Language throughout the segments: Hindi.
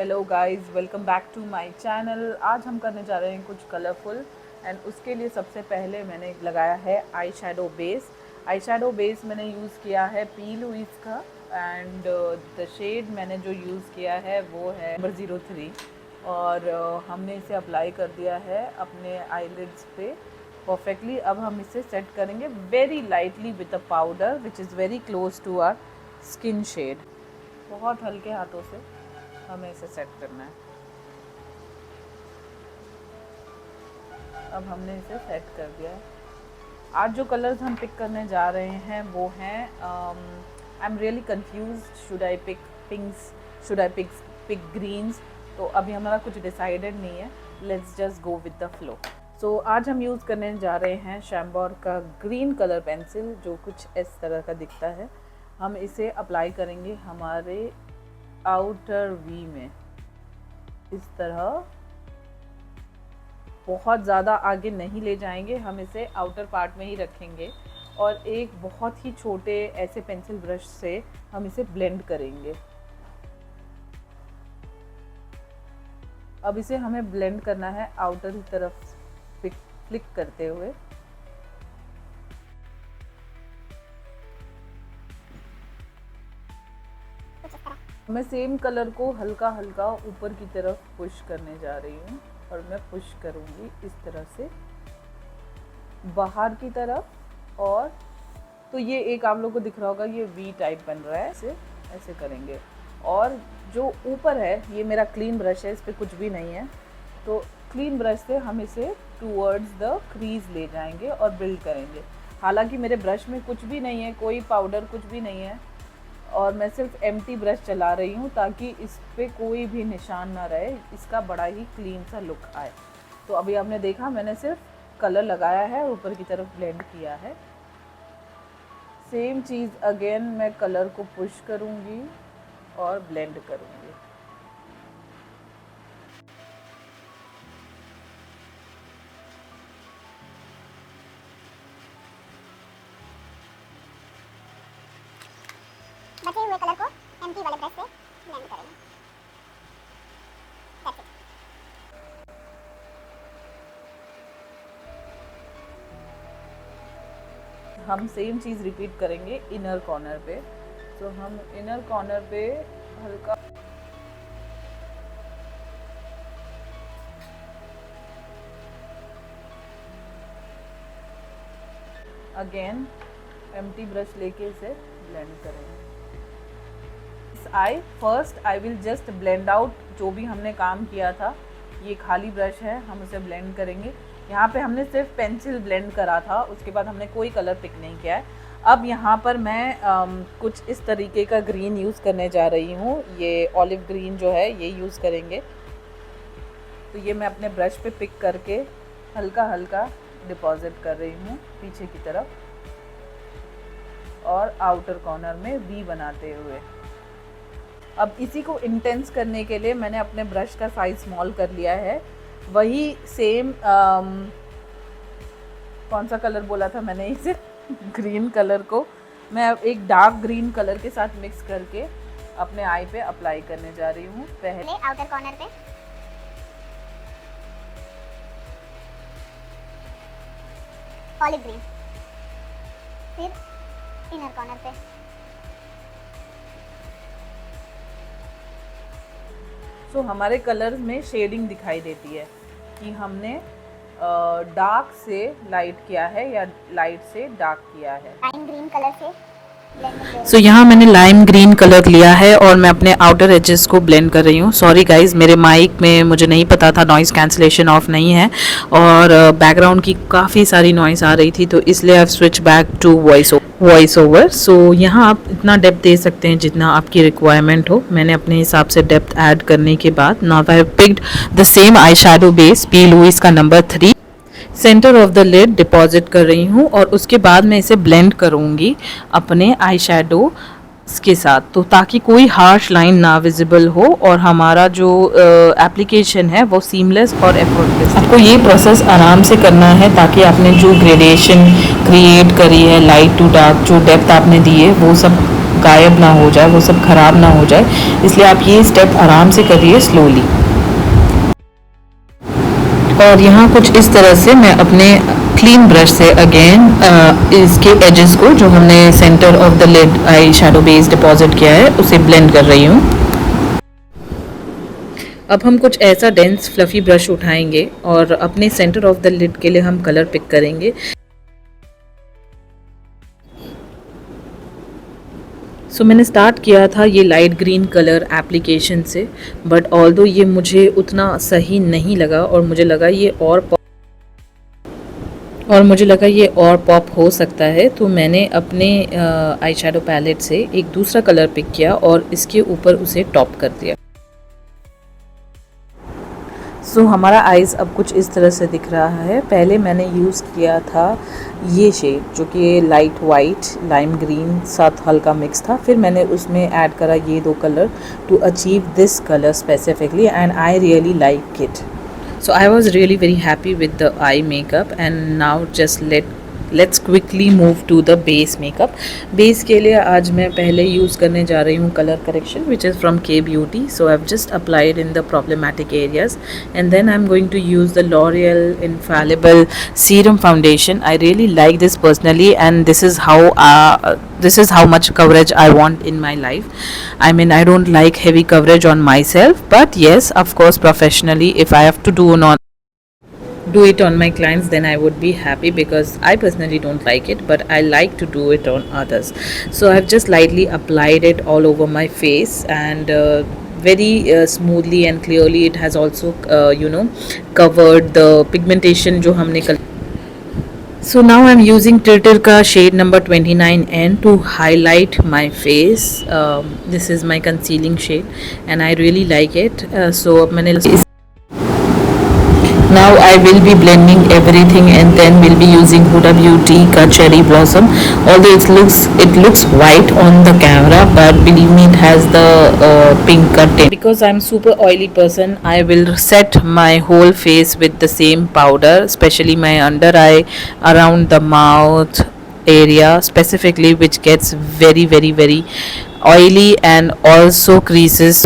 Hello guys, welcome back to my channel. आज हम करने जा रहे हैं कुछ कलरफुल एंड उसके लिए सबसे पहले मैंने लगाया है आई शेडो बेस मैंने यूज़ किया है पी लुइस का एंड द शेड मैंने जो यूज़ किया है वो है नंबर 03 और हमने इसे अप्लाई कर दिया है अपने आईलिड्स पे परफेक्टली। अब हम इसे सेट करेंगे very lightly with a powder which is very close to our skin shade. बहुत हल्के हाथों से हमें इसे सेट करना है। अब हमने इसे सेट कर दिया है। आज जो कलर्स हम पिक करने जा रहे हैं वो हैं I am really confuse, should I pick pinks, should I pick greens. तो अभी हमारा कुछ डिसाइडेड नहीं है, let's just go with the flow. So आज हम यूज़ करने जा रहे हैं शैम्बोर का ग्रीन कलर पेंसिल जो कुछ इस तरह का दिखता है। हम इसे अप्लाई करेंगे हमारे आउटर वी में इस तरह, बहुत ज़्यादा आगे नहीं ले जाएंगे, हम इसे आउटर पार्ट में ही रखेंगे और एक बहुत ही छोटे ऐसे पेंसिल ब्रश से हम इसे ब्लेंड करेंगे। अब इसे हमें ब्लेंड करना है आउटर की तरफ फ्लिक करते हुए। मैं सेम कलर को हल्का हल्का ऊपर की तरफ पुश करने जा रही हूँ और मैं पुश करूँगी इस तरह से बाहर की तरफ। और तो ये एक आप लोगों को दिख रहा होगा, ये वी टाइप बन रहा है, इसे ऐसे करेंगे। और जो ऊपर है ये मेरा क्लीन ब्रश है, इस पर कुछ भी नहीं है, तो क्लीन ब्रश से हम इसे टूवर्ड्स द क्रीज ले जाएंगे और बिल्ड करेंगे। हालांकि मेरे ब्रश में कुछ भी नहीं है, कोई पाउडर कुछ भी नहीं है और मैं सिर्फ एम्प्टी ब्रश चला रही हूँ ताकि इस पे कोई भी निशान ना रहे, इसका बड़ा ही क्लीन सा लुक आए। तो अभी आपने देखा मैंने सिर्फ कलर लगाया है और ऊपर की तरफ ब्लेंड किया है। सेम चीज़ अगेन मैं कलर को पुश करूँगी और ब्लेंड करूँगी। बचे हुए कलर को एम्प्टी वाले ब्रश से ब्लेंड करेंगे। हम सेम चीज़ रिपीट करेंगे इनर कॉर्नर पे। तो हम इनर कॉर्नर पे हल्का अगेन एम्प्टी ब्रश लेके इसे ब्लेंड करेंगे। I will just blend out जो भी हमने काम किया था। ये खाली ब्रश है, हम उसे ब्लेंड करेंगे। यहाँ पे हमने सिर्फ पेंसिल ब्लेंड करा था, उसके बाद हमने कोई कलर पिक नहीं किया है। अब यहाँ पर मैं कुछ इस तरीके का ग्रीन यूज़ करने जा रही हूँ। ये ऑलिव ग्रीन जो है ये यूज़ करेंगे। तो ये मैं अपने ब्रश पे पिक करके हल्का हल्का डिपॉजिट कर रही हूँ पीछे की तरफ और आउटर कॉर्नर में वी बनाते हुए। अब इसी को इंटेंस करने के लिए मैंने अपने ब्रश का साइज स्मॉल कर लिया है। वही सेम कौन सा कलर बोला था मैंने इसे ग्रीन कलर को मैं एक डार्क ग्रीन कलर के साथ मिक्स करके अपने आई पे अप्लाई करने जा रही हूँ। पहले आउटर कॉर्नर पे ऑलिव ग्रीन, फिर इनर कॉर्नर पे सो हमारे कलर्स में शेडिंग दिखाई देती है कि हमने डार्क से लाइट किया है या लाइट से डार्क किया है। लाइम ग्रीन कलर से सो यहाँ मैंने लाइम ग्रीन कलर लिया है और मैं अपने आउटर एजेस को ब्लेंड कर रही हूँ। सॉरी गाइज, मेरे माइक में मुझे नहीं पता था नॉइज़ कैंसिलेशन ऑफ नहीं है और बैकग्राउंड की काफ़ी सारी नॉइज़ आ रही थी, तो इसलिए I switch back to voice over. So यहाँ आप इतना डेप्थ दे सकते हैं जितना आपकी रिक्वायरमेंट हो। मैंने अपने हिसाब से डेप्थ ऐड करने के बाद now I have picked the same eye shadow base P Louise का number 3 centre of the lid deposit कर रही हूँ और उसके बाद मैं इसे ब्लेंड करूँगी अपने आई शेडो के साथ, तो ताकि कोई हार्श लाइन ना विजिबल हो और हमारा जो एप्लीकेशन है वो सीमलेस और एफर्टलेस। आपको ये प्रोसेस आराम से करना है ताकि आपने जो ग्रेडेशन क्रिएट करी है, लाइट टू डार्क, जो डेप्थ आपने दी है वो सब गायब ना हो जाए, वो सब ख़राब ना हो जाए, इसलिए आप ये स्टेप आराम से करिए स्लोली। और यहाँ कुछ इस तरह से मैं अपने क्लीन ब्रश से अगेन इसके एजेस को, जो हमने centre of the lid eye shadow base deposit किया है, उसे ब्लेंड कर रही हूँ। अब हम कुछ ऐसा डेंस फ्लफी ब्रश उठाएंगे और अपने सेंटर ऑफ द लिड के लिए हम कलर पिक करेंगे। सो मैंने स्टार्ट किया था ये लाइट ग्रीन कलर एप्लीकेशन से, बट ऑल्दो ये मुझे उतना सही नहीं लगा और मुझे लगा ये और पॉप हो सकता है, तो मैंने अपने आई शेडो पैलेट से एक दूसरा कलर पिक किया और इसके ऊपर उसे टॉप कर दिया। सो हमारा आइज़ अब कुछ इस तरह से दिख रहा है। पहले मैंने यूज़ किया था ये शेड जो कि लाइट वाइट लाइम ग्रीन साथ हल्का मिक्स था, फिर मैंने उसमें ऐड करा ये दो colour to achieve this colour specifically, and I really like it. So I was really very happy with the eye makeup, and now just let's quickly move to the base makeup. Base के लिए आज मैं पहले यूज़ करने जा रही हूँ color correction which is from K Beauty. So I've just applied in the problematic areas, and then I'm going to use the L'Oreal Infallible Serum Foundation. I really like this personally, and this is how much coverage I want in my life. I mean, I don't like heavy coverage on myself, but yes, of course, professionally, if I have to do it on my clients, then I would be happy, because I personally don't like it, but I like to do it on others. So I've just lightly applied it all over my face, and very smoothly and clearly it has also covered the pigmentation जो हमने So now I'm using Tilted का shade number 29N to highlight my face. This is my concealing shade and I really like it. So अब मैंने Now I will be blending everything, and then we'll be using Huda Beauty ka Cherry Blossom. Although it looks white on the camera, but believe me, it has the pink tint. Because I'm super oily person, I will set my whole face with the same powder, especially my under eye, around the mouth area specifically, which gets very very very oily and also creases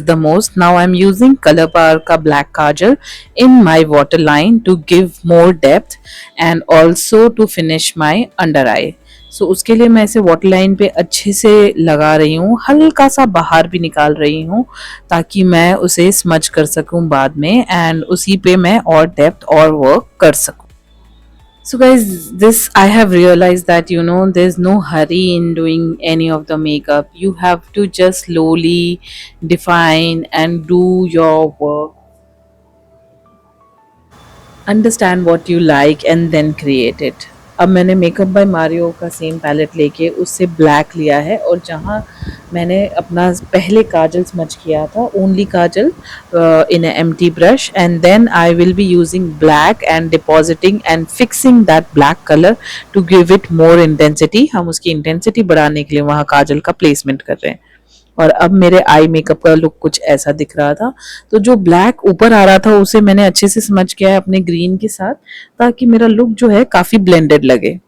the most. Now I'm using ColourPower ka black kajal in my waterline to give more depth and also to finish my under eye. So उसके लिए मैं इसे waterline पे अच्छे से लगा रही हूँ, हल्का सा बाहर भी निकाल रही हूँ ताकि मैं उसे स्मज कर सकूँ बाद में, एंड उसी पे मैं और डेप्थ और वर्क कर सकूँ. So guys, this I have realized that there's no hurry in doing any of the makeup. You have to just slowly define and do your work. Understand what you like and then create it. अब मैंने मेकअप बाय मारियो का सेम पैलेट लेके उससे ब्लैक लिया है, और जहाँ मैंने अपना पहले काजल स्मच किया था, only Kajal in an empty brush, and then I will be using black and depositing and fixing that black color to give it more intensity. हम उसकी इंटेंसिटी बढ़ाने के लिए वहाँ काजल का प्लेसमेंट कर रहे हैं. और अब मेरे आई मेकअप का लुक कुछ ऐसा दिख रहा था, तो जो ब्लैक ऊपर आ रहा था उसे मैंने अच्छे से समझ किया है अपने ग्रीन के साथ, ताकि मेरा लुक जो है काफ़ी ब्लेंडेड लगे.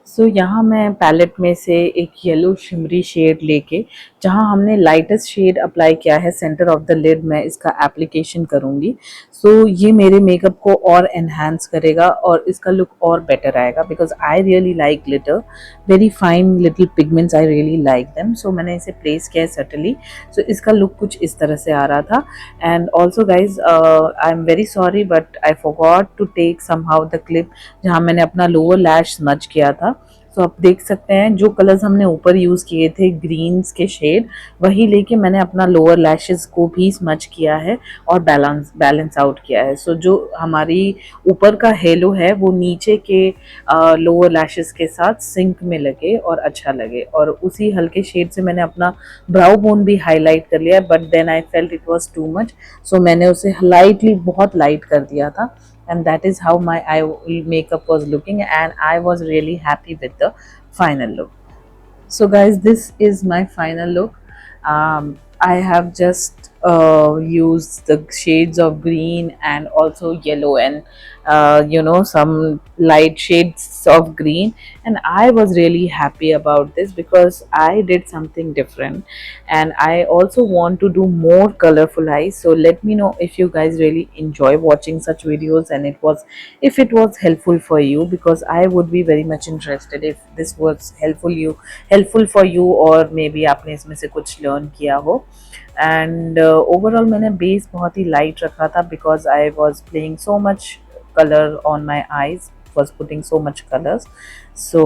सो यहाँ मैं पैलेट में से एक येलो शिमरी शेड लेके, जहाँ हमने लाइटेस्ट शेड अप्लाई किया है सेंटर ऑफ द लिड, मैं इसका एप्लीकेशन करूँगी. सो ये मेरे मेकअप को और एनहांस करेगा और इसका लुक और बेटर आएगा, because I really like glitter, very fine little pigments, I really like them. So मैंने इसे प्लेस किया है सटली. सो इसका लुक कुछ इस तरह से आ रहा था. And also guys, I am very sorry but I forgot to take somehow the clip जहाँ मैंने अपना लोअर लैश स्मच किया था. सो आप देख सकते हैं जो कलर्स हमने ऊपर यूज़ किए थे ग्रीन्स के शेड, वही लेके मैंने अपना लोअर लैशेस को भी स्मच किया है और बैलेंस आउट किया है. सो जो हमारी ऊपर का हेलो है वो नीचे के लोअर लैशेस के साथ सिंक में लगे और अच्छा लगे. और उसी हल्के शेड से मैंने अपना ब्राउ बोन भी हाईलाइट कर लिया, but then I felt it was too much, so मैंने उसे लाइटली बहुत लाइट कर दिया था. And that is how my eye makeup was looking, and I was really happy with the final look. So guys, this is my final look. I have just use the shades of green and also yellow and some light shades of green, and I was really happy about this because I did something different and I also want to do more colorful eyes. So let me know if you guys really enjoy watching such videos and if it was helpful for you, because I would be very much interested if this was helpful for you, or maybe आपने इसमें से कुछ learn किया हो. एंड ओवरऑल मैंने बेस बहुत ही लाइट रखा था because I was playing so much color on my eyes, was putting so much colors. So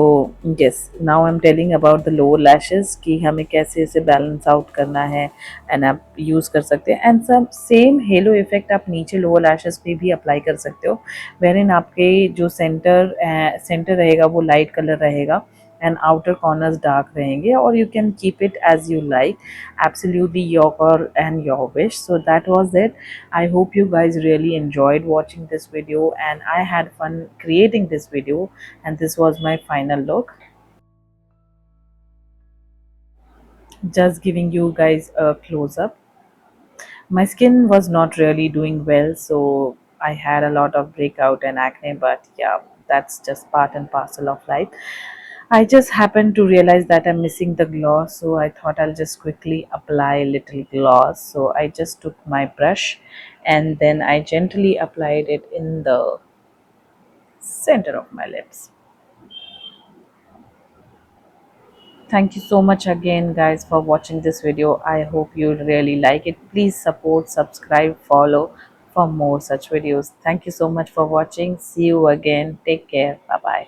yes, now I'm telling about the lower lashes कि हमें कैसे इसे बैलेंस आउट करना है एंड आप यूज़ कर सकते हैं. एंड सब सेम हेलो इफेक्ट आप नीचे लोअर लैशेस पे भी अप्लाई कर सकते हो, वेरिन आपके जो सेंटर रहेगा वो लाइट कलर रहेगा and outer corners dark रहेंगे, or you can keep it as you like, absolutely your call and your wish. So that was it. I hope you guys really enjoyed watching this video and I had fun creating this video, and this was my final look. Just giving you guys a close up. My skin was not really doing well, so I had a lot of breakout and acne, but yeah, that's just part and parcel of life. I just happened to realize that I'm missing the gloss, so I thought I'll just quickly apply a little gloss. So I just took my brush and then I gently applied it in the center of my lips. Thank you so much again guys for watching this video. I hope you really like it. Please support, subscribe, follow for more such videos. Thank you so much for watching. See you again. Take care. Bye bye.